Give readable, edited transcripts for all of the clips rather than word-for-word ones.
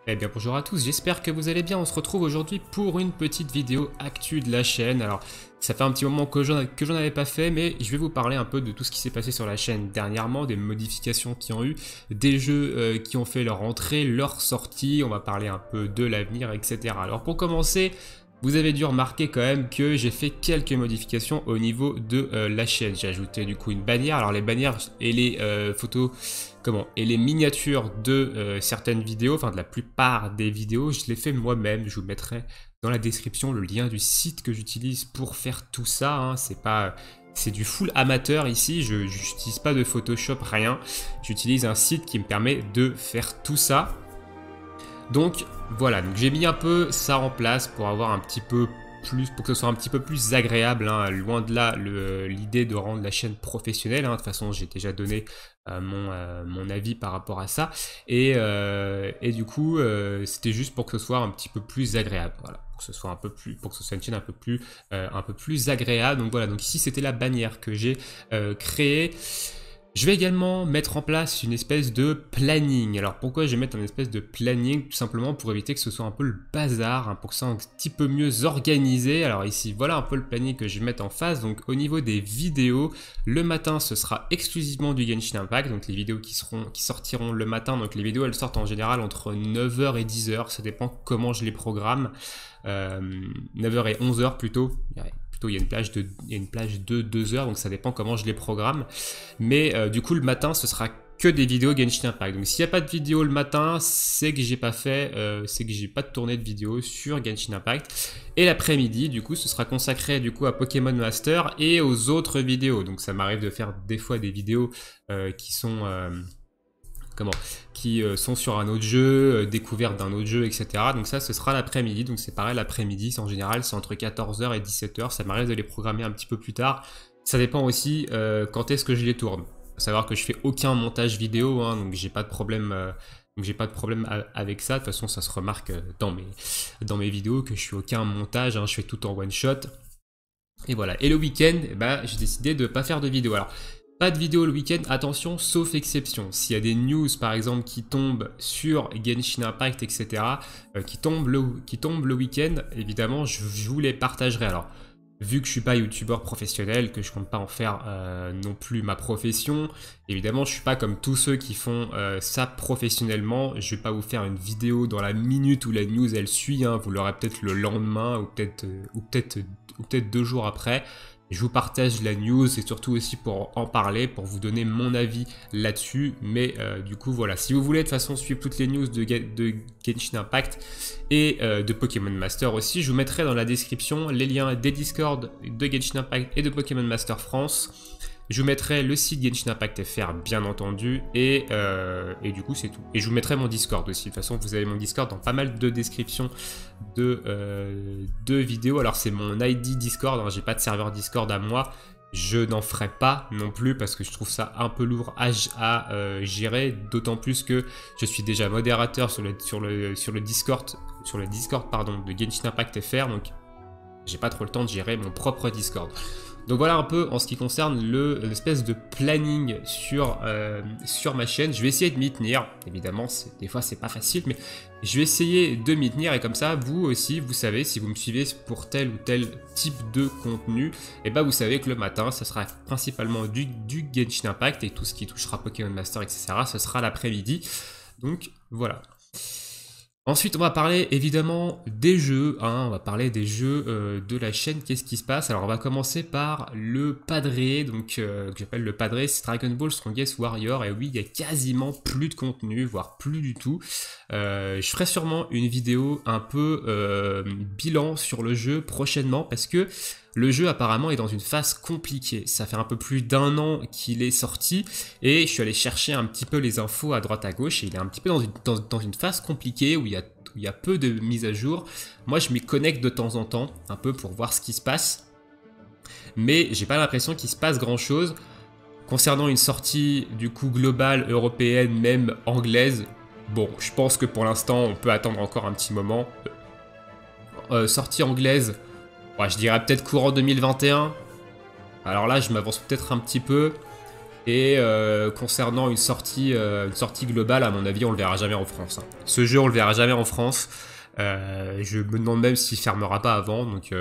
Eh bien bonjour à tous, j'espère que vous allez bien. On se retrouve aujourd'hui pour une petite vidéo actu de la chaîne. Alors ça fait un petit moment que j'en avais pas fait, mais je vais vous parler un peu de tout ce qui s'est passé sur la chaîne dernièrement, des modifications qui ont eu, des jeux qui ont fait leur entrée, leur sortie, on va parler un peu de l'avenir, etc. Alors pour commencer, vous avez dû remarquer quand même que j'ai fait quelques modifications au niveau de la chaîne. J'ai ajouté du coup une bannière. Alors les bannières et les photos, et les miniatures de certaines vidéos, enfin de la plupart des vidéos, je les fais moi-même. Je vous mettrai dans la description le lien du site que j'utilise pour faire tout ça. Hein. C'est du full amateur ici. Je n'utilise pas de Photoshop, rien. J'utilise un site qui me permet de faire tout ça. Donc voilà, donc j'ai mis un peu ça en place pour avoir un petit peu plus, pour que ce soit un petit peu plus agréable, hein. Loin de là l'idée de rendre la chaîne professionnelle, hein. De toute façon j'ai déjà donné mon avis par rapport à ça, et du coup c'était juste pour que ce soit un petit peu plus agréable, voilà, pour que ce soit un peu plus, pour que ce soit une chaîne un peu plus agréable. Donc voilà, donc ici c'était la bannière que j'ai créée. Je vais également mettre en place une espèce de planning. Alors pourquoi je vais mettre une espèce de planning? Tout simplement pour éviter que ce soit un peu le bazar, hein, pour que ce soit un petit peu mieux organisé. Alors ici, voilà un peu le planning que je vais mettre en face. Donc au niveau des vidéos, le matin ce sera exclusivement du Genshin Impact. Donc les vidéos qui sortiront le matin, donc les vidéos elles sortent en général entre 9h et 10h. Ça dépend comment je les programme. 9h et 11h plutôt. Il y a une plage de 2 heures, donc ça dépend comment je les programme. Mais du coup, le matin, ce sera que des vidéos Genshin Impact. Donc s'il n'y a pas de vidéo le matin, c'est que j'ai pas fait, c'est que j'ai pas tourné de vidéo sur Genshin Impact. Et l'après-midi, du coup, ce sera consacré du coup à Pokémon Master et aux autres vidéos. Donc ça m'arrive de faire des fois des vidéos qui sont sont sur un autre jeu, découverte d'un autre jeu, etc. Donc ça, ce sera l'après-midi. Donc c'est pareil, l'après-midi, en général, c'est entre 14h et 17h. Ça m'arrive de les programmer un petit peu plus tard. Ça dépend aussi quand est-ce que je les tourne. Faut savoir que je fais aucun montage vidéo, hein, donc j'ai pas de problème. Avec ça. De toute façon, ça se remarque dans mes vidéos que je fais aucun montage. Hein, je fais tout en one shot. Et voilà. Et le week-end, j'ai décidé de ne pas faire de vidéo. Alors, pas de vidéo le week-end, attention, sauf exception. S'il y a des news par exemple qui tombent sur Genshin Impact, etc., qui tombent le week-end, évidemment, je vous les partagerai. Alors, vu que je suis pas youtubeur professionnel, que je compte pas en faire non plus ma profession, évidemment, je suis pas comme tous ceux qui font ça professionnellement. Je vais pas vous faire une vidéo dans la minute où la news elle suit. Hein, vous l'aurez peut-être le lendemain ou peut-être 2 jours après. Je vous partage la news et surtout aussi pour en parler, pour vous donner mon avis là-dessus. Mais du coup, voilà. Si vous voulez de toute façon suivre toutes les news de Genshin Impact et de Pokémon Master aussi, je vous mettrai dans la description les liens des Discord de Genshin Impact et de Pokémon Master France. Je vous mettrai le site Genshin Impact FR, bien entendu, et du coup, c'est tout. Et je vous mettrai mon Discord aussi. De toute façon, vous avez mon Discord dans pas mal de descriptions de vidéos. Alors, c'est mon ID Discord, hein, j'ai pas de serveur Discord à moi. Je n'en ferai pas non plus parce que je trouve ça un peu lourd à gérer, d'autant plus que je suis déjà modérateur sur le Discord, de Genshin Impact FR, donc j'ai pas trop le temps de gérer mon propre Discord. Donc voilà un peu en ce qui concerne l'espèce de planning sur ma chaîne. Je vais essayer de m'y tenir. Évidemment, des fois c'est pas facile, mais je vais essayer de m'y tenir. Et comme ça, vous aussi, vous savez, si vous me suivez pour tel ou tel type de contenu, et vous savez que le matin, ça sera principalement du Genshin Impact et tout ce qui touchera Pokémon Master, etc. Ce sera l'après-midi. Donc voilà. Ensuite, on va parler évidemment des jeux, hein, on va parler des jeux de la chaîne. Qu'est-ce qui se passe? Alors, on va commencer par le padré, donc que j'appelle le padré, c'est Dragon Ball Strongest Warrior. Et oui, il y a quasiment plus de contenu, voire plus du tout. Je ferai sûrement une vidéo un peu bilan sur le jeu prochainement parce que le jeu apparemment est dans une phase compliquée. Ça fait un peu plus d'1 an qu'il est sorti et je suis allé chercher un petit peu les infos à droite à gauche et il est un petit peu dans une phase compliquée où il y a peu de mises à jour. Moi je m'y connecte de temps en temps un peu pour voir ce qui se passe, mais j'ai pas l'impression qu'il se passe grand chose. Concernant une sortie du coup globale, européenne, même anglaise, bon je pense que pour l'instant on peut attendre encore un petit moment. Sortie anglaise, ouais, je dirais peut-être courant 2021. Alors là, je m'avance peut-être un petit peu. Et concernant une sortie globale, à mon avis, on le verra jamais en France. Hein. Ce jeu, on le verra jamais en France. Je me demande même s'il fermera pas avant. Donc,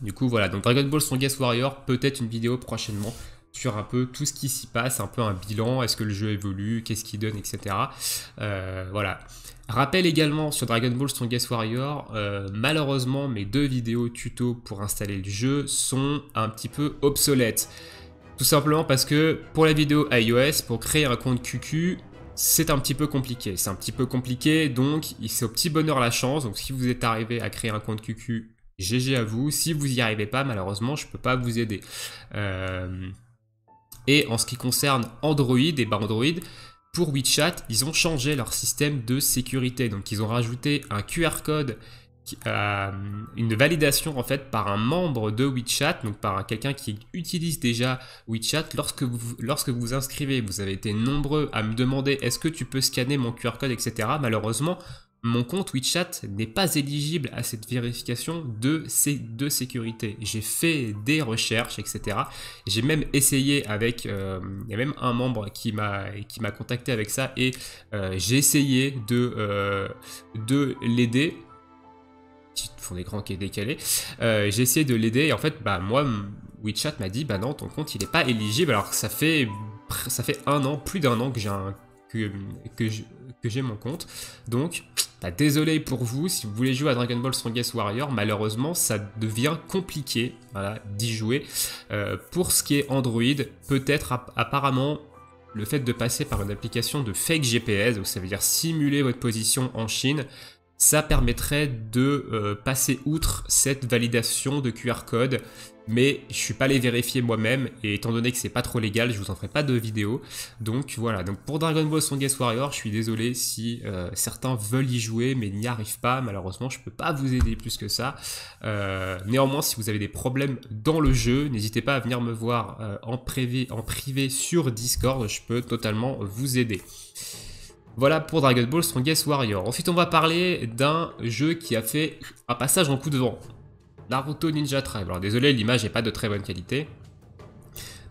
du coup, voilà. Donc, Dragon Ball Strongest Warrior, peut-être une vidéo prochainement sur un peu tout ce qui s'y passe, un peu un bilan, est-ce que le jeu évolue, qu'est-ce qu'il donne, etc. Voilà. Rappel également sur Dragon Ball Strongest Warrior, malheureusement, mes 2 vidéos tuto pour installer le jeu sont un petit peu obsolètes. Tout simplement parce que pour la vidéo iOS, pour créer un compte QQ, c'est un petit peu compliqué. C'est un petit peu compliqué, donc c'est au petit bonheur la chance. Donc si vous êtes arrivé à créer un compte QQ, GG à vous. Si vous n'y arrivez pas, malheureusement, je ne peux pas vous aider. Et en ce qui concerne Android, et ben Android, pour WeChat, ils ont changé leur système de sécurité. Donc ils ont rajouté un QR code, une validation en fait par un membre de WeChat, donc par quelqu'un qui utilise déjà WeChat. Lorsque vous vous inscrivez, vous avez été nombreux à me demander est-ce que tu peux scanner mon QR code, etc. Malheureusement, mon compte WeChat n'est pas éligible à cette vérification de sécurité. J'ai fait des recherches, etc. J'ai même essayé avec... il y a même un membre qui m'a contacté avec ça et j'ai essayé de l'aider. Ils font des grands qui est décalé. J'ai essayé de l'aider et en fait, bah, moi, WeChat m'a dit bah non, ton compte il n'est pas éligible alors que ça fait un an, plus d'un an que j'ai mon compte. Donc, bah, désolé pour vous, si vous voulez jouer à Dragon Ball Strongest Warrior, malheureusement, ça devient compliqué voilà, d'y jouer. Pour ce qui est Android, peut-être apparemment, le fait de passer par une application de fake GPS, donc ça veut dire simuler votre position en Chine, ça permettrait de passer outre cette validation de QR code, mais je ne suis pas allé vérifier moi-même, et étant donné que c'est pas trop légal, je vous en ferai pas de vidéo. Donc voilà, donc pour Dragon Ball Strongest Warrior, je suis désolé si certains veulent y jouer, mais n'y arrivent pas, malheureusement, je peux pas vous aider plus que ça. Néanmoins, si vous avez des problèmes dans le jeu, n'hésitez pas à venir me voir en privé sur Discord, je peux totalement vous aider. Voilà pour Dragon Ball Strongest Warrior. Ensuite, on va parler d'un jeu qui a fait un passage en coup de vent. Naruto Ninja Tribe. Alors désolé, l'image n'est pas de très bonne qualité.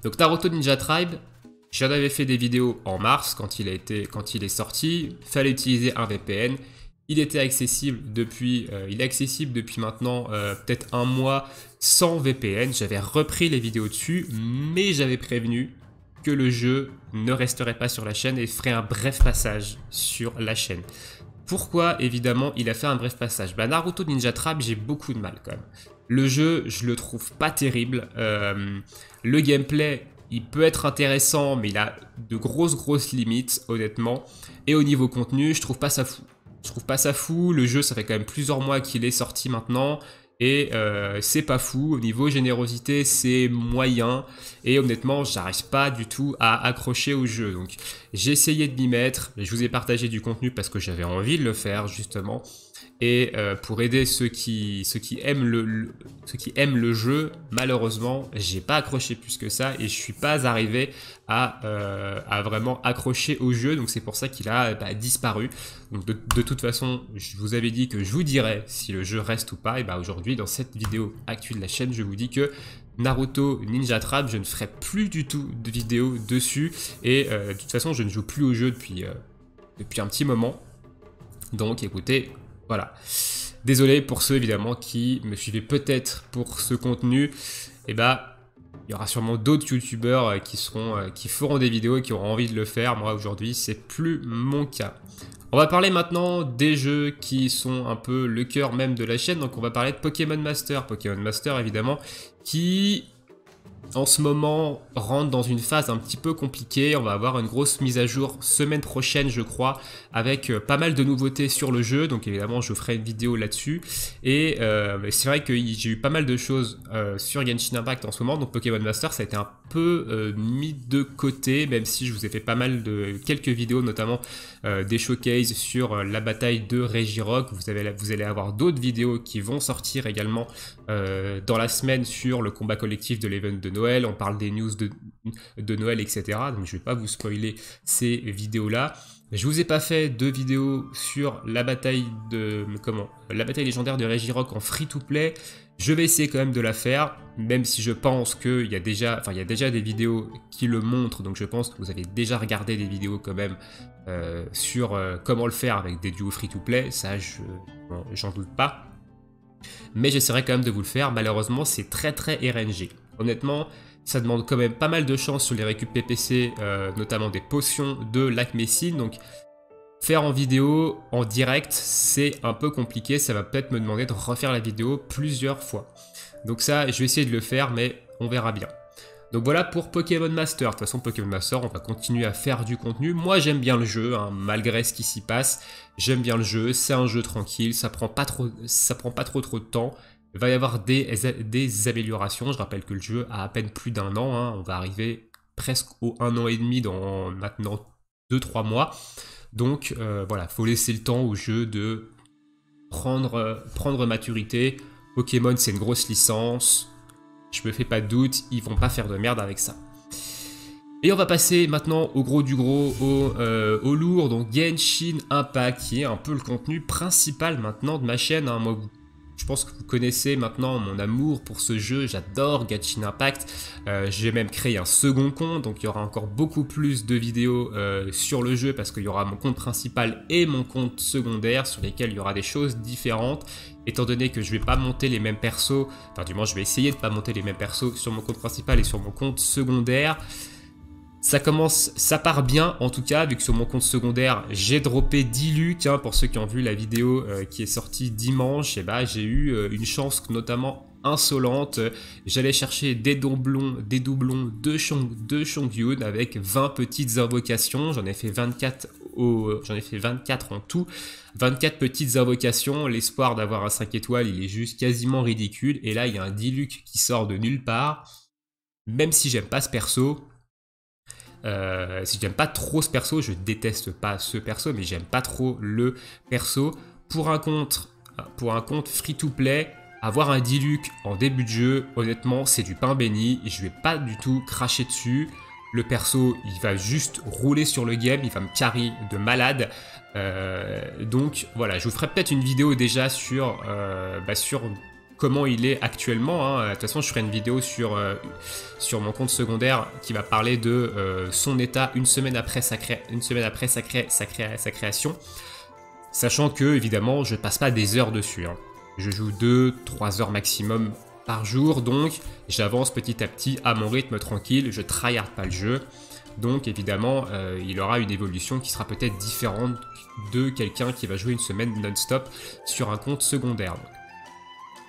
Donc Naruto Ninja Tribe, j'en avais fait des vidéos en mars quand il est sorti. Il fallait utiliser un VPN. Il était accessible depuis, il est accessible depuis maintenant peut-être un mois sans VPN. J'avais repris les vidéos dessus, mais j'avais prévenu que le jeu ne resterait pas sur la chaîne et ferait un bref passage sur la chaîne. Pourquoi, évidemment, il a fait un bref passage? Bah, Naruto Ninja Tribe, j'ai beaucoup de mal quand même. Le jeu, je le trouve pas terrible. Le gameplay, il peut être intéressant, mais il a de grosses limites, honnêtement. Et au niveau contenu, je trouve pas ça fou. Je trouve pas ça fou. Le jeu, ça fait quand même plusieurs mois qu'il est sorti maintenant. Et c'est pas fou, au niveau générosité c'est moyen et honnêtement j'arrive pas du tout à accrocher au jeu. Donc j'ai essayé de m'y mettre, je vous ai partagé du contenu parce que j'avais envie de le faire justement. Et pour aider ceux qui aiment le jeu, malheureusement, j'ai pas accroché plus que ça et je suis pas arrivé à vraiment accrocher au jeu. Donc c'est pour ça qu'il a disparu. Donc de toute façon, je vous avais dit que je vous dirais si le jeu reste ou pas. Et bah aujourd'hui, dans cette vidéo actuelle de la chaîne, je vous dis que Naruto Ninja Tribe, je ne ferai plus du tout de vidéo dessus. Et de toute façon, je ne joue plus au jeu depuis un petit moment. Donc écoutez, voilà. Désolé pour ceux évidemment qui me suivaient peut-être pour ce contenu. Et bah, il y aura sûrement d'autres youtubeurs qui feront des vidéos et qui auront envie de le faire. Moi aujourd'hui, c'est plus mon cas. On va parler maintenant des jeux qui sont un peu le cœur même de la chaîne. Donc on va parler de Pokémon Master. Pokémon Master évidemment qui en ce moment rentre dans une phase un petit peu compliquée. On va avoir une grosse mise à jour semaine prochaine je crois avec pas mal de nouveautés sur le jeu, donc évidemment je ferai une vidéo là-dessus. Et c'est vrai que j'ai eu pas mal de choses sur Genshin Impact en ce moment, donc Pokémon Master ça a été un peu mis de côté, même si je vous ai fait pas mal de quelques vidéos, notamment des showcases sur la bataille de Regirock. Vous allez avoir d'autres vidéos qui vont sortir également dans la semaine sur le combat collectif de l'event de Noël. On parle des news de Noël, etc. Donc je vais pas vous spoiler ces vidéos-là. Je vous ai pas fait de vidéo sur la bataille la bataille légendaire de Regirock en free-to-play. Je vais essayer quand même de la faire, même si je pense qu'il y a déjà, il y a déjà des vidéos qui le montrent, donc je pense que vous avez déjà regardé des vidéos quand même sur comment le faire avec des duos free-to-play, ça j'en doute pas. Mais j'essaierai quand même de vous le faire, malheureusement c'est très RNG. Honnêtement, ça demande quand même pas mal de chance sur les récup PPC, notamment des potions de lac Messine, donc faire en vidéo, en direct, c'est un peu compliqué, ça va peut-être me demander de refaire la vidéo plusieurs fois. Donc ça, je vais essayer de le faire, mais on verra bien. Donc voilà pour Pokémon Master. De toute façon, Pokémon Master, on va continuer à faire du contenu. Moi, j'aime bien le jeu, hein, malgré ce qui s'y passe. J'aime bien le jeu, c'est un jeu tranquille, ça prend pas trop de temps. Il va y avoir des améliorations. Je rappelle que le jeu a à peine plus d'un an, hein. On va arriver presque au 1 an et demi dans maintenant 2-3 mois. Donc voilà, faut laisser le temps au jeu de prendre maturité. Pokémon, c'est une grosse licence. Je me fais pas de doute, ils vont pas faire de merde avec ça. Et on va passer maintenant au gros du gros, au lourd, donc Genshin Impact, qui est un peu le contenu principal maintenant de ma chaîne, hein. Moi, je pense que vous connaissez maintenant mon amour pour ce jeu, j'adore Genshin Impact. J'ai même créé un second compte, donc il y aura encore beaucoup plus de vidéos sur le jeu, parce qu'il y aura mon compte principal et mon compte secondaire, sur lesquels il y aura des choses différentes. Étant donné que je vais pas monter les mêmes persos, enfin du moins je vais essayer de pas monter les mêmes persos sur mon compte principal et sur mon compte secondaire. Ça part bien en tout cas, vu que sur mon compte secondaire j'ai droppé 10 Luc, hein, pour ceux qui ont vu la vidéo qui est sortie dimanche, et bah, j'ai eu une chance notamment insolente. J'allais chercher des doublons de Chongyun avec 20 petites invocations, j'en ai fait 24 en tout, 24 petites invocations, l'espoir d'avoir un 5 étoiles il est juste quasiment ridicule, et là il y a un Diluc qui sort de nulle part, même si j'aime pas ce perso. Si j'aime pas trop ce perso, je déteste pas ce perso, mais j'aime pas trop le perso. Pour un compte free to play, avoir un Diluc en début de jeu, honnêtement, c'est du pain béni. Je vais pas du tout cracher dessus. Le perso, il va juste rouler sur le game, il va me carry de malade. Donc voilà, je vous ferai peut-être une vidéo déjà sur comment il est actuellement, hein. De toute façon, je ferai une vidéo sur mon compte secondaire qui va parler de son état une semaine après sa création. Sachant que, évidemment, je passe pas des heures dessus, hein. Je joue 2-3 heures maximum par jour, donc j'avance petit à petit à mon rythme tranquille, je tryhard pas le jeu. Donc évidemment, il aura une évolution qui sera peut-être différente de quelqu'un qui va jouer une semaine non-stop sur un compte secondaire.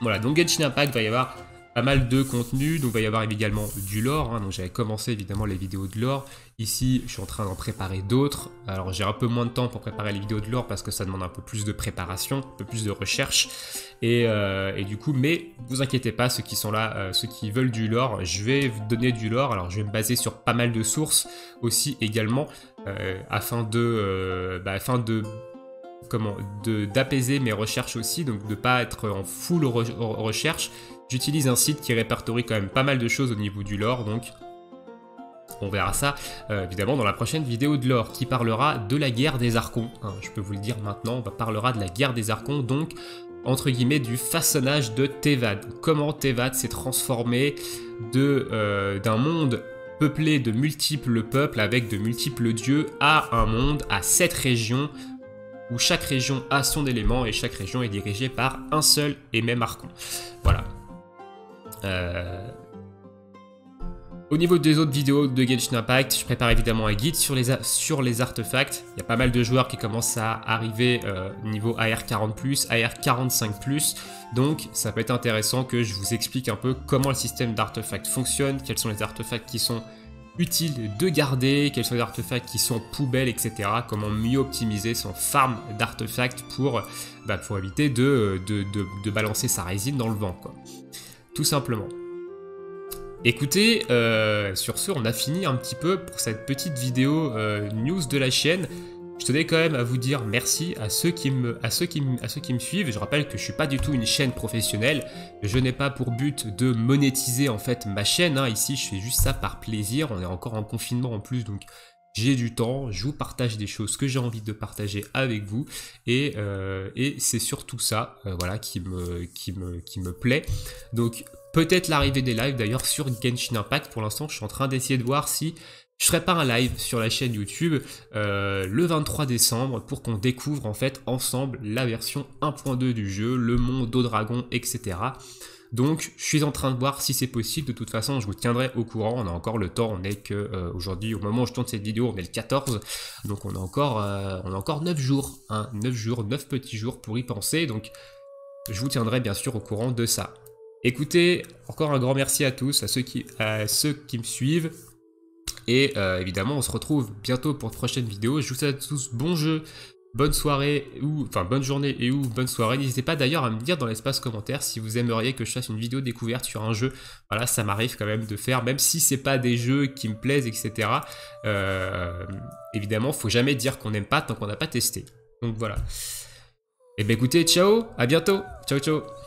Voilà, donc Genshin Impact, va y avoir pas mal de contenu, donc il va y avoir également du lore, hein. Donc j'avais commencé évidemment les vidéos de lore, ici je suis en train d'en préparer d'autres, alors j'ai un peu moins de temps pour préparer les vidéos de lore parce que ça demande un peu plus de préparation, un peu plus de recherche, et du coup, mais vous inquiétez pas, ceux qui sont là, ceux qui veulent du lore, je vais vous donner du lore, alors je vais me baser sur pas mal de sources aussi également, afin d'apaiser mes recherches aussi, donc de pas être en full recherche. J'utilise un site qui répertorie quand même pas mal de choses au niveau du lore, donc on verra ça évidemment dans la prochaine vidéo de lore qui parlera de la guerre des Archons, hein, je peux vous le dire maintenant, on parlera de la guerre des Archons, donc entre guillemets du façonnage de Teyvat, comment Teyvat s'est transformé d'un monde peuplé de multiples peuples avec de multiples dieux à un monde à 7 régions, où chaque région a son élément et chaque région est dirigée par un seul et même archon. Voilà. Au niveau des autres vidéos de Genshin Impact, je prépare évidemment un guide sur les artefacts. Il y a pas mal de joueurs qui commencent à arriver niveau AR40+, AR45+. Donc ça peut être intéressant que je vous explique un peu comment le système d'artefacts fonctionne, quels sont les artefacts qui sont utiles de garder, quels sont les artefacts qui sont poubelles, etc. Comment mieux optimiser son farm d'artefacts pour éviter de balancer sa résine dans le vent, quoi. Tout simplement. Écoutez, sur ce, on a fini un petit peu pour cette petite vidéo news de la chaîne. Je tenais quand même à vous dire merci à ceux qui me suivent. Je rappelle que je suis pas du tout une chaîne professionnelle. Je n'ai pas pour but de monétiser en fait ma chaîne, hein. Ici, je fais juste ça par plaisir. On est encore en confinement en plus, donc j'ai du temps, je vous partage des choses que j'ai envie de partager avec vous, et c'est surtout ça, voilà, qui me plaît. Donc peut-être l'arrivée des lives d'ailleurs sur Genshin Impact. Pour l'instant, je suis en train d'essayer de voir si je ferai pas un live sur la chaîne YouTube le 23 décembre pour qu'on découvre en fait ensemble la version 1.2 du jeu, le monde au dragon, etc. Donc, je suis en train de voir si c'est possible. De toute façon, je vous tiendrai au courant. On a encore le temps. On est que aujourd'hui, au moment où je tourne cette vidéo, on est le 14. Donc, on a encore 9 jours. Hein, 9 jours, 9 petits jours pour y penser. Donc, je vous tiendrai bien sûr au courant de ça. Écoutez, encore un grand merci à tous, à ceux qui me suivent. Et évidemment, on se retrouve bientôt pour de prochaines vidéos. Je vous souhaite à tous bon jeu. Bonne soirée, enfin bonne journée et ou bonne soirée. N'hésitez pas d'ailleurs à me dire dans l'espace commentaire si vous aimeriez que je fasse une vidéo découverte sur un jeu. Voilà, ça m'arrive quand même de faire, même si c'est pas des jeux qui me plaisent, etc. Évidemment, faut jamais dire qu'on n'aime pas tant qu'on n'a pas testé. Donc voilà. Et bien écoutez, ciao, à bientôt. Ciao, ciao.